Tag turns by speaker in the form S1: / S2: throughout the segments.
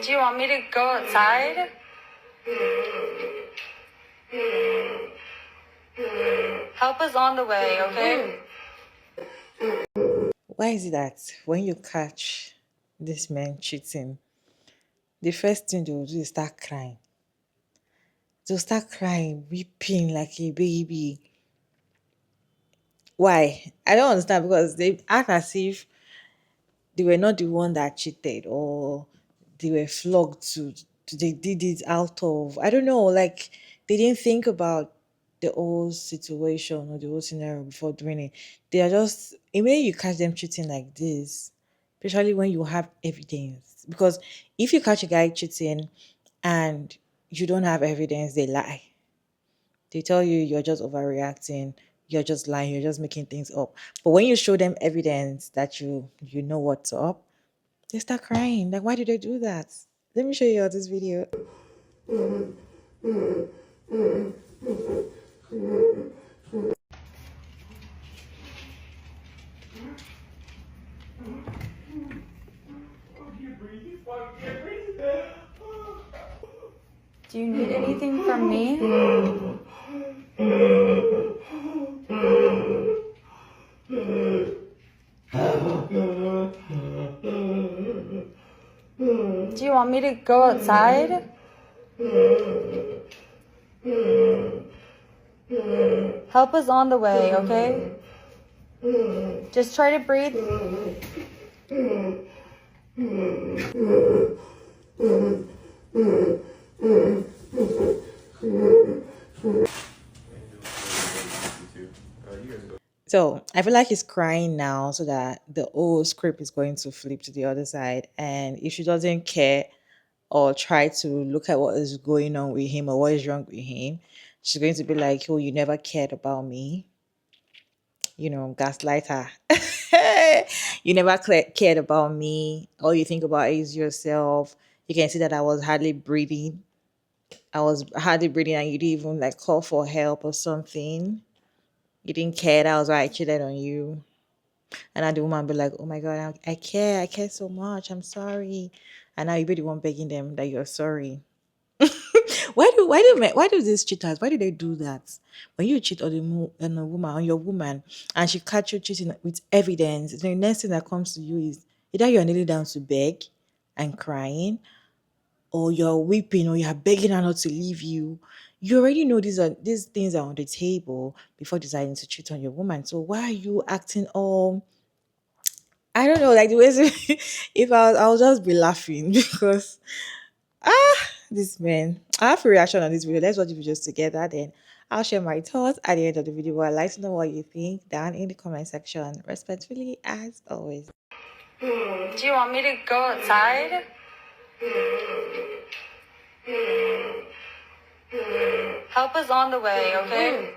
S1: Do you want me to go outside? Help is on the way, okay?
S2: Why is it that when you catch this man cheating, the first thing they'll do is start crying? They'll start crying, weeping like a baby. Why? I don't understand, because they act as if they were not the one that cheated, or they were flogged to they did it out of, I don't know, like they didn't think about the whole situation or the whole scenario before doing it. They are just, immediately you catch them cheating like this, especially when you have evidence. Because if you catch a guy cheating and you don't have evidence, they lie. They tell you you're just overreacting, you're just lying, you're just making things up. But when you show them evidence that you know what's up, they start crying. Like, why did they do that? Let me show you all this video.
S1: Do you need anything from me? Do you want me to go outside? Help is on the way, okay? Just try to breathe.
S2: So I feel like he's crying now so that the whole script is going to flip to the other side. And if she doesn't care or try to look at what is going on with him or what is wrong with him, she's going to be like, oh, you never cared about me. You know, gaslight her. You never cared about me. All you think about is yourself. You can see that I was hardly breathing. And you didn't even like call for help or something. You didn't care. That was why I cheated on you. And now the woman be like, oh my God, I care so much. I'm sorry. And now you be the one begging them that you're sorry. Why do these cheaters, why do they do that? When you cheat on a woman, on your woman, and she catch you cheating with evidence, the next thing that comes to you is either you're kneeling down to beg and crying, or you're weeping, or you're begging her not to leave you. You already know these things are on the table before deciding to cheat on your woman. So why are you acting all, I don't know, like the way if I'll just be laughing because this man. I have a reaction on this video. Let's watch the videos together. Then I'll share my thoughts at the end of the video. I'd like to know what you think down in the comment section. Respectfully, as always.
S1: Do you want me to go outside? Help is on the way, okay?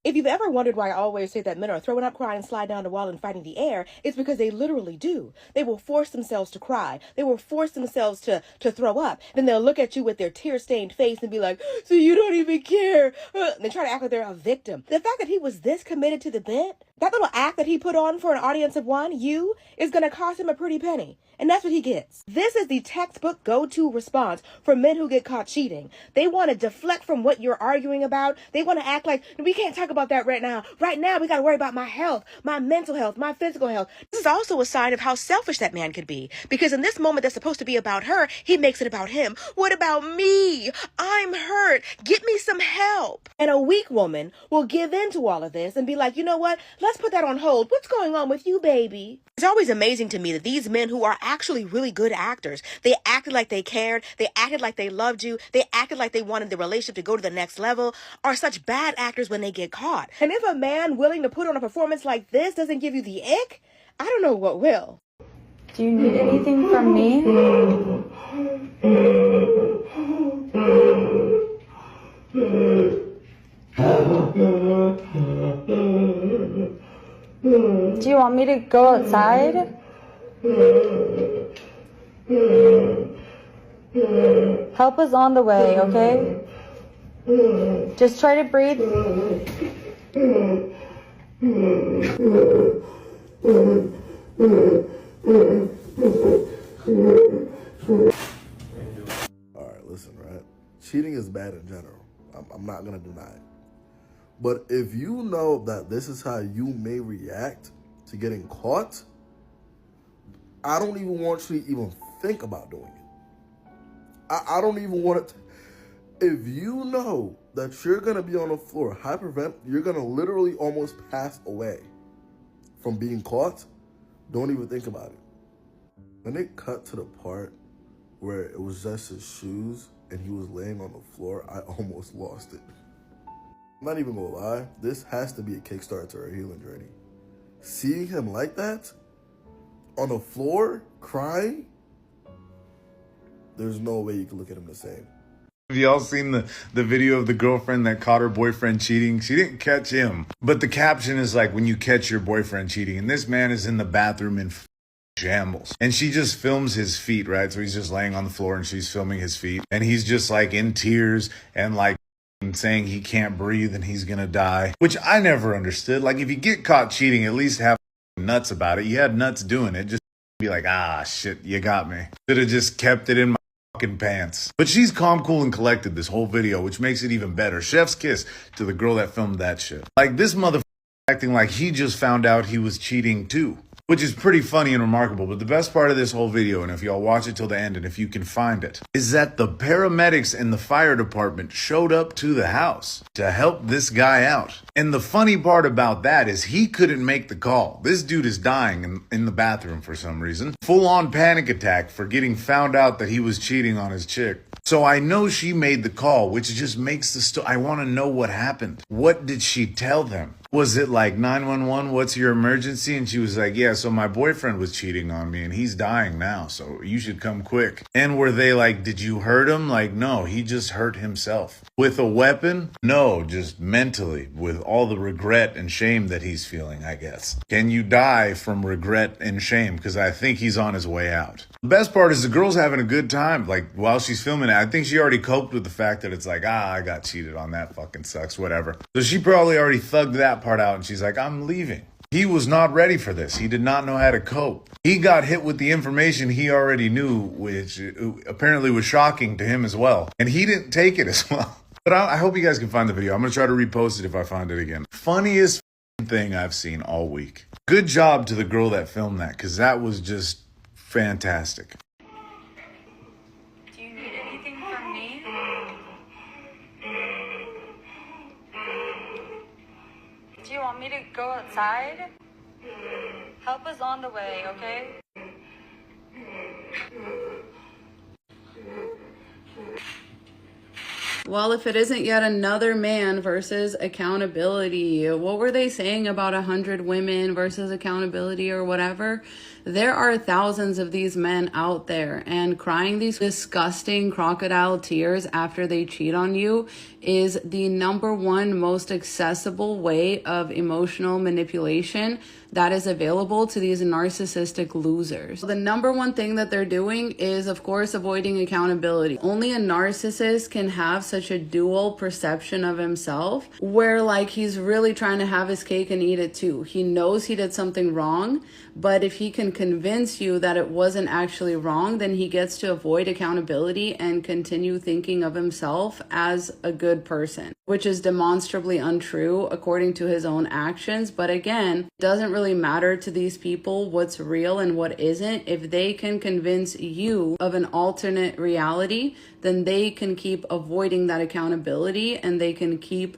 S3: If you've ever wondered why I always say that men are throwing up, crying, slide down the wall, and fighting the air, it's because they literally do. They will force themselves to cry. They will force themselves to throw up. Then they'll look at you with their tear-stained face and be like, so you don't even care. And they try to act like they're a victim. The fact that he was this committed to the bit, that little act that he put on for an audience of one, you, is going to cost him a pretty penny. And that's what he gets. This is the textbook go-to response for men who get caught cheating. They want to deflect from what you're arguing about. They want to act like, we can't talk about that right now. Right now, we got to worry about my health, my mental health, my physical health. This is also a sign of how selfish that man could be. Because in this moment that's supposed to be about her, he makes it about him. What about me? I'm hurt. Get me some help. And a weak woman will give in to all of this and be like, you know what? Let's put that on hold. What's going on with you, baby? It's always amazing to me that these men who are actually really good actors, they acted like they cared, they acted like they loved you, they acted like they wanted the relationship to go to the next level, are such bad actors when they get caught. And if a man willing to put on a performance like this doesn't give you the ick, I don't know what will.
S1: Do you need anything from me? Do you want me to go outside? Help is on the way, okay? Just try to breathe.
S4: Alright, listen, right? Cheating is bad in general. I'm not gonna deny it. But if you know that this is how you may react to getting caught, I don't even want you to even think about doing it. I don't even want it to. If you know that you're gonna be on the floor, hypervent, you're gonna literally almost pass away from being caught, don't even think about it. When it cut to the part where it was just his shoes and he was laying on the floor, I almost lost it. I'm not even gonna lie, this has to be a kickstart to our healing journey. Seeing him like that, on the floor, crying, there's no way you can look at him the same.
S5: Have y'all seen the video of the girlfriend that caught her boyfriend cheating? She didn't catch him. But the caption is like, when you catch your boyfriend cheating, and this man is in the bathroom in shambles. And she just films his feet, right? So he's just laying on the floor and she's filming his feet. And he's just like in tears and like saying he can't breathe and he's gonna die. Which I never understood. Like if you get caught cheating, at least have nuts about it. You had nuts doing it. Just be like, ah, shit, you got me. Should have just kept it in my fucking pants. But she's calm, cool, and collected this whole video, which makes it even better. Chef's kiss to the girl that filmed that shit. Like this motherfucker acting like he just found out he was cheating too. Which is pretty funny and remarkable. But the best part of this whole video, and if y'all watch it till the end, and if you can find it, is that the paramedics and the fire department showed up to the house to help this guy out. And the funny part about that is he couldn't make the call. This dude is dying in the bathroom for some reason. Full-on panic attack for getting found out that he was cheating on his chick. So I know she made the call, which just makes the story. I want to know what happened. What did she tell them? Was it like 911, what's your emergency? And she was like, yeah, so my boyfriend was cheating on me and he's dying now, so you should come quick. And were they like, did you hurt him? Like, no, he just hurt himself. With a weapon? No, just mentally, with all the regret and shame that he's feeling, I guess. Can you die from regret and shame? Because I think he's on his way out. The best part is the girl's having a good time. Like, while she's filming it, I think she already coped with the fact that it's like, I got cheated on, that fucking sucks, whatever. So she probably already thugged that part out and she's like, I'm leaving. He was not ready for this. He did not know how to cope. He got hit with the information he already knew, which apparently was shocking to him as well. And he didn't take it as well. But I hope you guys can find the video. I'm going to try to repost it if I find it again. Funniest thing I've seen all week. Good job to the girl that filmed that, because that was just fantastic.
S1: Do you need anything from me? Do you want me to go outside? Help is on the way, okay?
S6: Well, if it isn't yet another man versus accountability, what were they saying about 100 women versus accountability or whatever? There are thousands of these men out there, and crying these disgusting crocodile tears after they cheat on you is the #1 most accessible way of emotional manipulation that is available to these narcissistic losers. The #1 thing that they're doing is, of course, avoiding accountability. Only a narcissist can have such a dual perception of himself where like he's really trying to have his cake and eat it too. He knows he did something wrong, but if he can convince you that it wasn't actually wrong, then he gets to avoid accountability and continue thinking of himself as a good person, which is demonstrably untrue according to his own actions. But again, it doesn't really matter to these people what's real and what isn't. If they can convince you of an alternate reality, then they can keep avoiding that accountability, and they can keep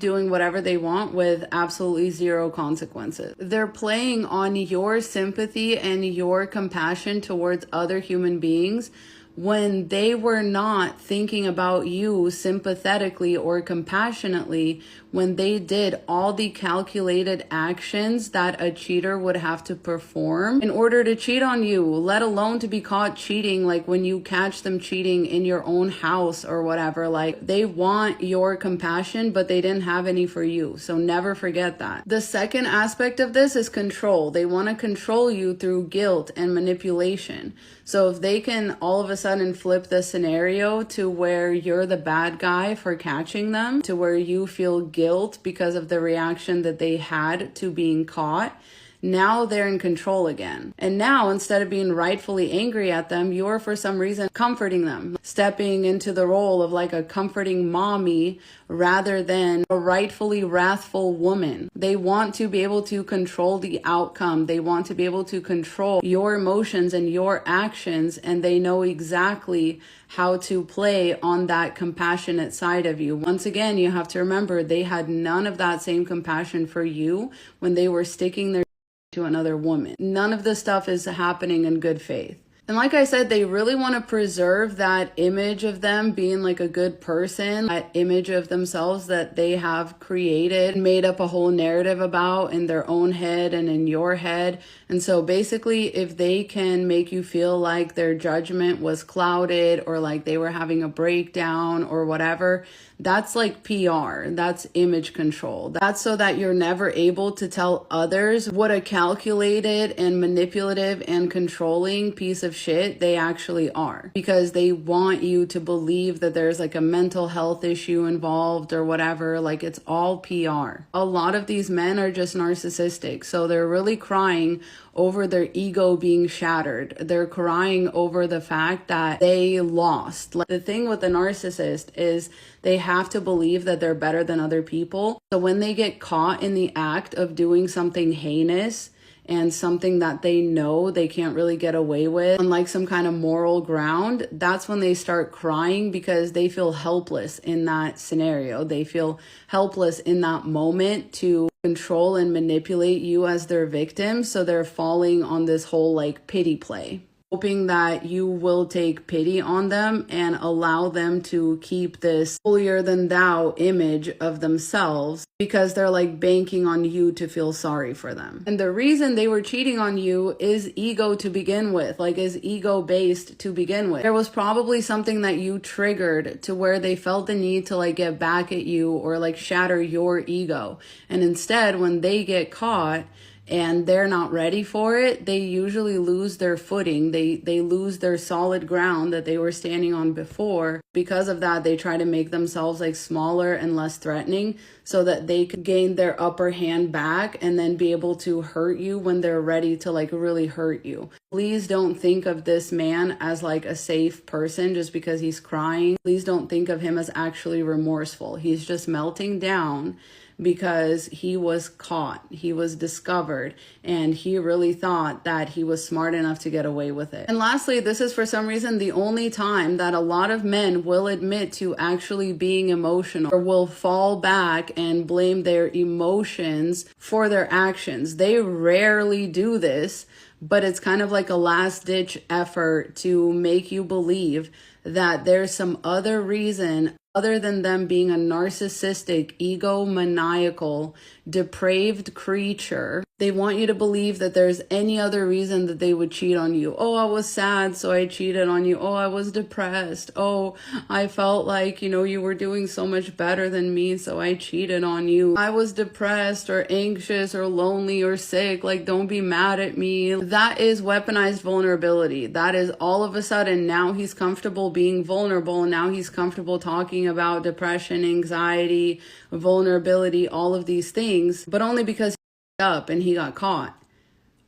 S6: doing whatever they want with absolutely zero consequences. They're playing on your sympathy and your compassion towards other human beings when they were not thinking about you sympathetically or compassionately, when they did all the calculated actions that a cheater would have to perform in order to cheat on you, let alone to be caught cheating, like when you catch them cheating in your own house or whatever. Like, they want your compassion, but they didn't have any for you. So never forget that. The second aspect of this is control. They want to control you through guilt and manipulation. So if they can all of a sudden flip the scenario to where you're the bad guy for catching them, to where you feel guilt because of the reaction that they had to being caught, Now they're in control again. And now, instead of being rightfully angry at them, you're for some reason comforting them, stepping into the role of like a comforting mommy rather than a rightfully wrathful woman. They want to be able to control the outcome. They want to be able to control your emotions and your actions, and they know exactly how to play on that compassionate side of you. Once again, you have to remember they had none of that same compassion for you when they were sticking their to another woman. None of this stuff is happening in good faith. And like I said, they really want to preserve that image of them being like a good person, that image of themselves that they have created, made up a whole narrative about in their own head and in your head. And so basically, if they can make you feel like their judgment was clouded or like they were having a breakdown or whatever, that's like PR. That's image control. That's so that you're never able to tell others what a calculated and manipulative and controlling piece of shit they actually are, because they want you to believe that there's like a mental health issue involved or whatever. Like, it's all PR. A lot of these men are just narcissistic, so they're really crying over their ego being shattered. They're crying over the fact that they lost. Like, the thing with the narcissist is they have to believe that they're better than other people. So when they get caught in the act of doing something heinous and something that they know they can't really get away with on like some kind of moral ground, that's when they start crying, because they feel helpless in that scenario. They feel helpless in that moment to control and manipulate you as their victim. So they're falling on this whole like pity play, hoping that you will take pity on them and allow them to keep this holier than thou image of themselves, because they're like banking on you to feel sorry for them. And the reason they were cheating on you is ego to begin with, like is ego based to begin with. There was probably something that you triggered to where they felt the need to like get back at you or like shatter your ego. And instead, when they get caught and they're not ready for it, they usually lose their footing. They lose their solid ground that they were standing on before. Because of that, they try to make themselves like smaller and less threatening so that they could gain their upper hand back and then be able to hurt you when they're ready to like really hurt you. Please don't think of this man as like a safe person just because he's crying. Please don't think of him as actually remorseful. He's just melting down because he was caught, he was discovered, and he really thought that he was smart enough to get away with it. And lastly, this is for some reason the only time that a lot of men will admit to actually being emotional or will fall back and blame their emotions for their actions. They rarely do this, but it's kind of like a last-ditch effort to make you believe that there's some other reason other than them being a narcissistic, egomaniacal, depraved creature. They want you to believe that there's any other reason that they would cheat on you. Oh, I was sad, so I cheated on you. Oh, I was depressed. Oh, I felt like, you were doing so much better than me, so I cheated on you. I was depressed or anxious or lonely or sick. Like, don't be mad at me. That is weaponized vulnerability. That is all of a sudden now he's comfortable being vulnerable. Now he's comfortable talking about depression, anxiety, vulnerability, all of these things, but only because he up and he got caught.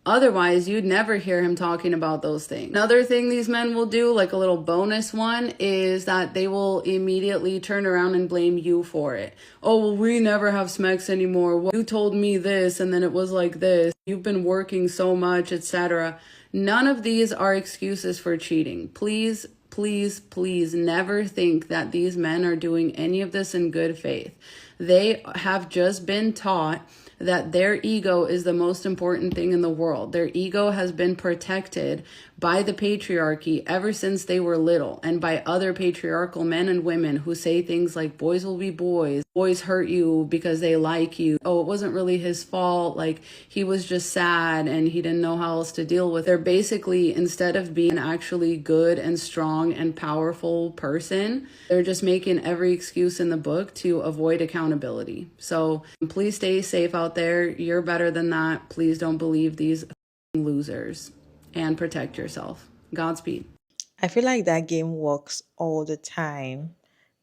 S6: Otherwise, you'd never hear him talking about those things. Another thing these men will do, like a little bonus one, is that they will immediately turn around and blame you for it. Oh, well, we never have sex anymore. Well, you told me this and then it was like this. You've been working so much, etc. None of these are excuses for cheating. Please, please, please never think that these men are doing any of this in good faith. They have just been taught that their ego is the most important thing in the world. Their ego has been protected by the patriarchy ever since they were little, and by other patriarchal men and women who say things like, boys will be boys, boys hurt you because they like you. Oh, it wasn't really his fault. Like, he was just sad and he didn't know how else to deal with it. They're basically, instead of being an actually good and strong and powerful person, they're just making every excuse in the book to avoid accountability. So please stay safe out there. You're better than that. Please don't believe these losers, and protect yourself. Godspeed.
S2: I feel like that game works all the time.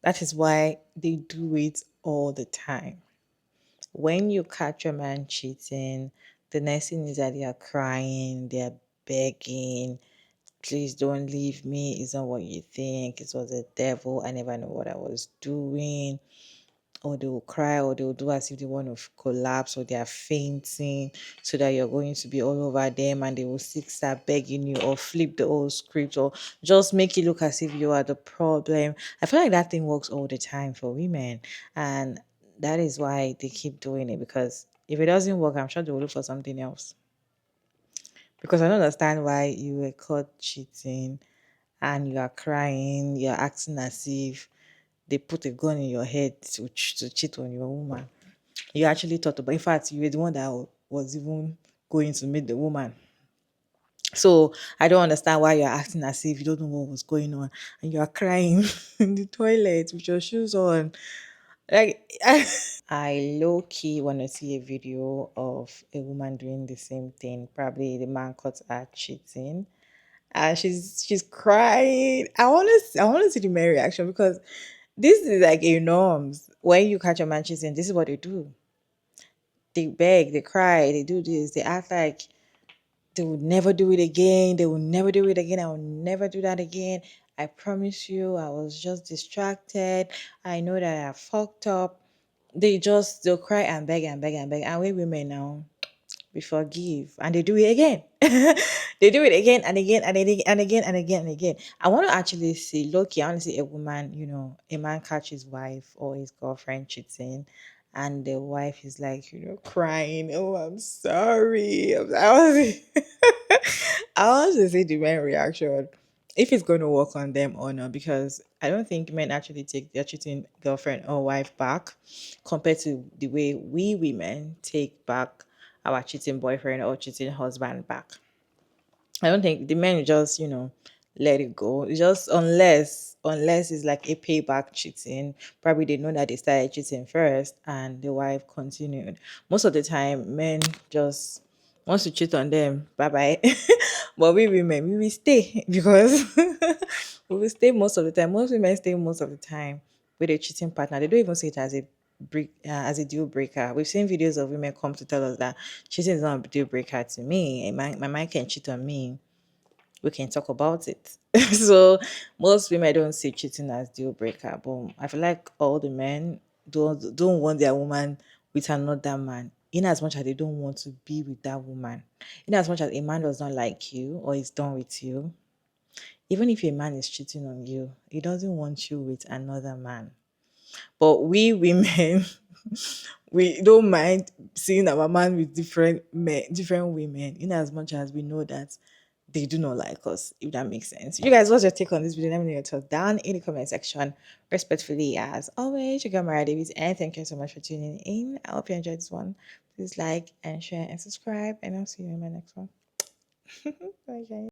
S2: That is why they do it all the time. When you catch a man cheating, The next thing is that they are crying, they are begging, please don't leave me. It's not what you think. It was the devil. I never know what I was doing. Or they will cry, or they will do as if they want to collapse, or they are fainting, so that you're going to be all over them, and they will still start begging you, or flip the whole script, or just make it look as if you are the problem. I feel like that thing works all the time for women, and that is why they keep doing it, because if it doesn't work, I'm sure they will look for something else. Because I don't understand why you were caught cheating and you are crying, you're acting as if they put a gun in your head to cheat on your woman. You actually thought about, in fact, you were the one that was even going to meet the woman. So I don't understand why you're acting as if you don't know what was going on and you are crying in the toilet with your shoes on. Like, I low key want to see a video of a woman doing the same thing. Probably the man caught her cheating, and she's crying. I want to see the male reaction, because this is like a norms. When you catch a man cheating, this is what they do. They beg, they cry, they do this, they act like they would never do it again. They will never do it again. I will never do that again. I promise you, I was just distracted. I know that I fucked up. They'll cry and beg and beg and beg. And we women now, we forgive, and they do it again. They do it again and again and again and again and again and again. I want to actually see, Loki, I want to see a woman, a man catch his wife or his girlfriend cheating, and the wife is like, crying, oh, I'm sorry. I want to see the man reaction, if it's going to work on them or not, because I don't think men actually take their cheating girlfriend or wife back compared to the way we women take back our cheating boyfriend or cheating husband back. I don't think the men just, let it go. It's just unless it's like a payback cheating. Probably they know that they started cheating first and the wife continued. Most of the time, men just wants to cheat on them. Bye bye. But we women, we will stay because we will stay most of the time. Most women stay most of the time with a cheating partner. They don't even see it as a as a deal breaker. We've seen videos of women come to tell us that cheating is not a deal breaker to me. My man can cheat on me, we can talk about it. So most women don't see cheating as deal breaker, but I feel like all the men don't want their woman with another man. In as much as they don't want to be with that woman, in as much as a man does not like you or is done with you, even if a man is cheating on you, he doesn't want you with another man. But we women, we don't mind seeing our man with different men, different women, in as much as we know that they do not like us, if that makes sense. You guys, what's your take on this video? Let me know your thoughts down in the comment section. Respectfully, as always, your girl Mariah Davis, and thank you so much for tuning in. I hope you enjoyed this one. Please like and share and subscribe, and I'll see you in my next one. Bye, guys.